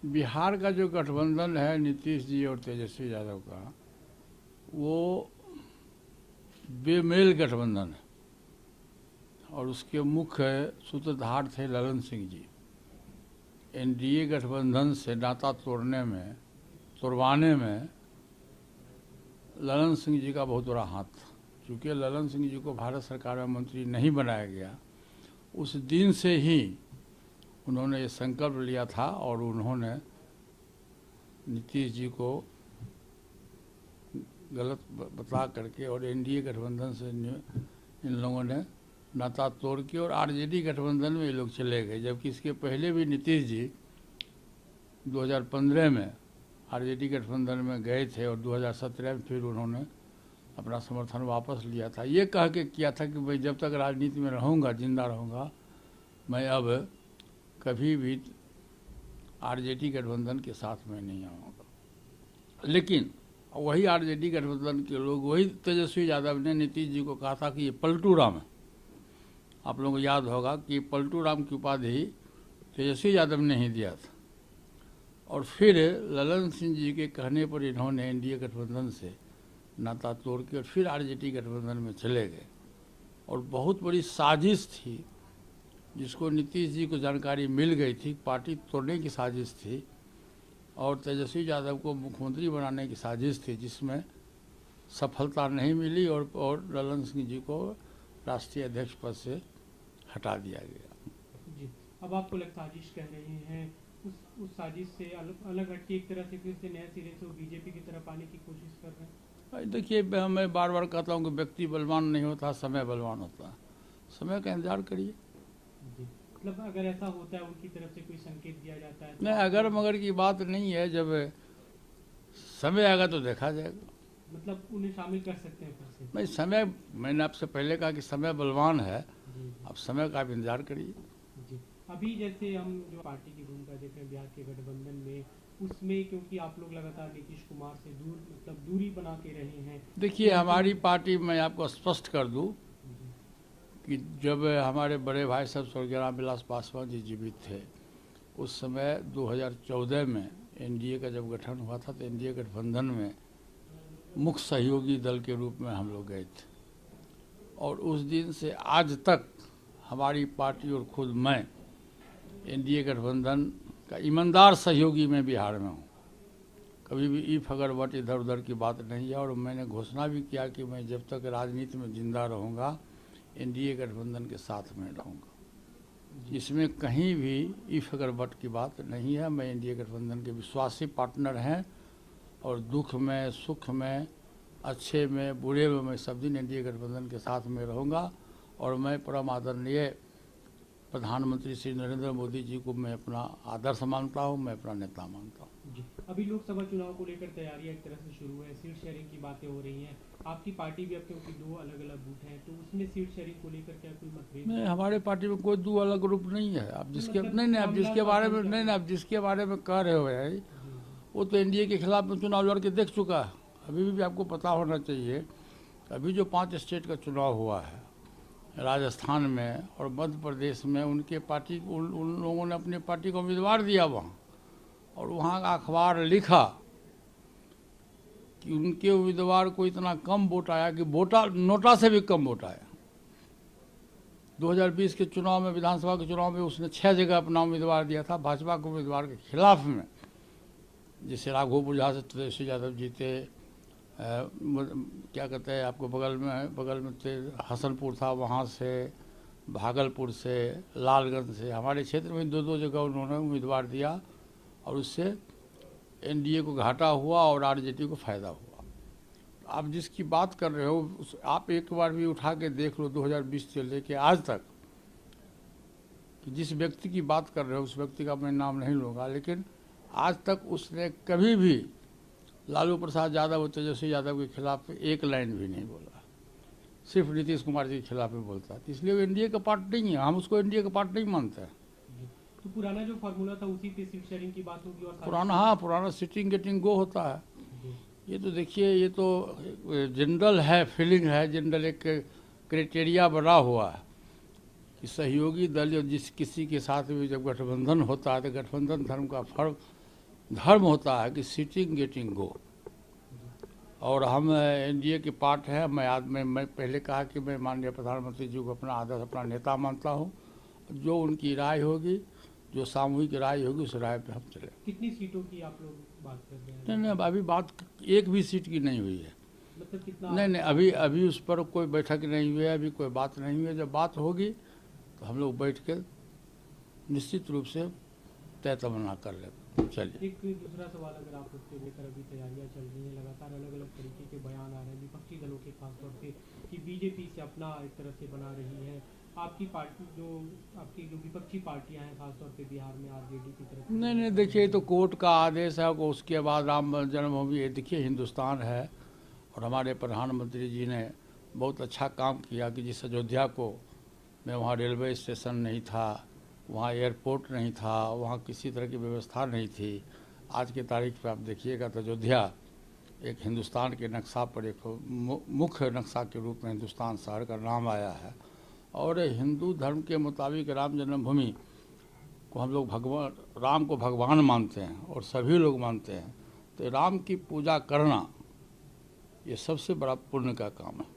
बिहार का जो गठबंधन है नीतीश जी और तेजस्वी यादव का, वो बेमेल गठबंधन है और उसके मुख्य सूत्रधार थे ललन सिंह जी। एनडीए गठबंधन से नाता तोड़वाने में ललन सिंह जी का बहुत बड़ा हाथ था। चूँकि ललन सिंह जी को भारत सरकार में मंत्री नहीं बनाया गया, उस दिन से ही उन्होंने ये संकल्प लिया था और उन्होंने नीतीश जी को गलत बता करके और एनडीए गठबंधन से इन लोगों ने नाता तोड़ के और आरजेडी गठबंधन में ये लोग चले गए। जबकि इसके पहले भी नीतीश जी 2015 में आरजेडी गठबंधन में गए थे और 2017 में फिर उन्होंने अपना समर्थन वापस लिया था। ये कह के किया था कि भाई जब तक राजनीति में रहूँगा, जिंदा रहूँगा, मैं अब कभी भी आरजेडी गठबंधन के साथ में नहीं आऊँगा। लेकिन वही आरजेडी गठबंधन के लोग, वही तेजस्वी यादव ने नीतीश जी को कहा था कि ये पलटू राम है। आप लोगों को याद होगा कि पलटू राम की उपाधि तेजस्वी यादव ने ही दिया था। और फिर ललन सिंह जी के कहने पर इन्होंने एनडीए गठबंधन से नाता तोड़ के और फिर आरजेडी गठबंधन में चले गए। और बहुत बड़ी साजिश थी जिसको नीतीश जी को जानकारी मिल गई थी, पार्टी तोड़ने की साजिश थी और तेजस्वी यादव को मुख्यमंत्री बनाने की साजिश थी, जिसमें सफलता नहीं मिली और ललन सिंह जी को राष्ट्रीय अध्यक्ष पद से हटा दिया गया। जी, अब आपको लगता साजिश कह रहे हैं, उस साजिश से अलग हटके एक तरह से फिर से नए सिरे से बीजेपी की तरफ आने की कोशिश कर रहे हैं? देखिए, मैं बार बार कहता हूँ कि व्यक्ति बलवान नहीं होता, समय बलवान होता है। समय का इंतजार करिए। मतलब अगर ऐसा होता है, उनकी तरफ से कोई संकेत दिया जाता है? नहीं, अगर मगर की बात नहीं है। जब समय आएगा तो देखा जाएगा। मतलब उन्हें शामिल कर सकते हैं फिर से? नहीं, समय, मैंने आपसे पहले कहा कि समय बलवान है। अब समय का आप इंतजार करिए। जी, अभी जैसे हम जो पार्टी की भूमिका देख रहे हैं बिहार के गठबंधन में, उसमें क्योंकि आप लोग लगातार नीतीश कुमार से दूरी बना के रहे हैं। देखिए, हमारी पार्टी, मैं आपको स्पष्ट कर दूं कि जब हमारे बड़े भाई साहब स्वर्गीय रामविलास पासवान जी जीवित थे, उस समय 2014 में एनडीए का जब गठन हुआ था, तो एनडीए गठबंधन में मुख्य सहयोगी दल के रूप में हम लोग गए थे। और उस दिन से आज तक हमारी पार्टी और खुद मैं एनडीए गठबंधन का ईमानदार सहयोगी मैं बिहार में हूँ। कभी भी ई फगर वट इधर उधर की बात नहीं है। और मैंने घोषणा भी किया कि मैं जब तक राजनीति में जिंदा रहूँगा, एनडीए गठबंधन के साथ में रहूँगा। इसमें कहीं भी ई फगर वट की बात नहीं है। मैं एनडीए गठबंधन के विश्वासी पार्टनर हैं और दुख में, सुख में, अच्छे में, बुरे में मैं सब दिन एनडीए गठबंधन के साथ में रहूँगा। और मैं परम आदरणीय प्रधानमंत्री श्री नरेंद्र मोदी जी को मैं अपना आदर्श मानता हूँ, मैं अपना नेता मानता हूँ। जी, अभी लोकसभा चुनाव को लेकर तैयारियां एक तरह से शुरू है, सीट शेयरिंग की बातें हो रही हैं। आपकी पार्टी भी अब क्योंकि 2 अलग-अलग गुट हैं, तो उसमें सीट शेयरिंग को लेकर क्या कोई मतभेद? नहीं, हमारे पार्टी में कोई 2 अलग ग्रुप नहीं है। आप जिसके नहीं, आप जिसके बारे में नहीं, आप जिसके बारे में कह रहे हो भाई, वो तो एनडीए के खिलाफ में चुनाव लड़ के देख चुका है। अभी भी आपको पता होना चाहिए, अभी जो 5 स्टेट का चुनाव हुआ है, राजस्थान में और मध्य प्रदेश में, उनके पार्टी उन लोगों ने अपनी पार्टी को उम्मीदवार दिया वहाँ, और वहाँ का अखबार लिखा कि उनके उम्मीदवार को इतना कम वोट आया कि नोटा से भी कम वोट आया। 2020 के चुनाव में, विधानसभा के चुनाव में उसने 6 जगह अपना उम्मीदवार दिया था भाजपा के उम्मीदवार के खिलाफ में। जैसे राघोपुर जहाँ से तेजस्वी यादव जीते, क्या कहते हैं आपको बगल में हसनपुर था, वहाँ से, भागलपुर से, लालगंज से, हमारे क्षेत्र में 2-2 जगह उन्होंने उम्मीदवार दिया और उससे एनडीए को घाटा हुआ और आरजेडी को फायदा हुआ। आप जिसकी बात कर रहे हो, आप एक बार भी उठा के देख लो 2020 से लेके आज तक, कि जिस व्यक्ति की बात कर रहे हो उस व्यक्ति का मैं नाम नहीं लूँगा, लेकिन आज तक उसने कभी भी लालू प्रसाद यादव और तेजस्वी यादव के खिलाफ एक लाइन भी नहीं बोला। सिर्फ नीतीश कुमार जी के खिलाफ ही बोलता है। इसलिए वो एनडीए का पार्ट नहीं है, हम उसको एनडीए का पार्ट नहीं मानते हैं। तो पुराना जो फार्मूला था उसी पे सीट शेयरिंग की बात होगी? और पुराना सिटिंग गेटिंग गो होता है। ये तो देखिए, ये तो जनरल है, फीलिंग है, जनरल एक क्राइटेरिया बना हुआ है कि सहयोगी दल जिस किसी के साथ भी जब गठबंधन होता है तो गठबंधन धर्म का फर्क धर्म होता है कि सिटिंग गेटिंग गो, और हम एनडीए के पार्ट हैं। मैं पहले कहा कि मैं माननीय प्रधानमंत्री जी को अपना आदर्श, अपना नेता मानता हूँ। जो उनकी राय होगी, जो सामूहिक राय होगी, उस राय पे हम चले। कितनी सीटों की आप लोग बात कर रहे हैं? नहीं, अभी बात एक भी सीट की नहीं हुई है। मतलब कितना? नहीं, अभी उस पर कोई बैठक नहीं हुई है, अभी कोई बात नहीं हुई है। जब बात होगी तो हम लोग बैठ के निश्चित रूप से तय तमन्ना कर लेंगे। चलिए, एक दूसरा सवाल अगर आप उससे लेकर, अभी तैयारियां चल रही हैं, लगातार अलग अलग तरीके के बयान आ रहे हैं विपक्षी दलों के, खासतौर से कि बीजेपी से अपना एक तरह से बना रही है। आपकी पार्टी आपकी जो विपक्षी पार्टियां हैं, खासतौर पे बिहार में आरजेडी की तरफ? नहीं, देखिए, ये तो कोर्ट का आदेश है। उसके बाद राम जन्मभूमि, ये देखिए हिंदुस्तान है, और हमारे प्रधानमंत्री जी ने बहुत अच्छा काम किया कि जिस अयोध्या को में वहाँ रेलवे स्टेशन नहीं था, वहाँ एयरपोर्ट नहीं था, वहाँ किसी तरह की व्यवस्था नहीं थी। आज की तारीख पे आप देखिएगा तो अयोध्या एक हिंदुस्तान के नक्शा पर एक मुख्य नक्शा के रूप में हिंदुस्तान शहर का नाम आया है। और हिंदू धर्म के मुताबिक राम जन्मभूमि को हम लोग भगवान राम को भगवान मानते हैं, और सभी लोग मानते हैं। तो राम की पूजा करना ये सबसे बड़ा पुण्य का काम है।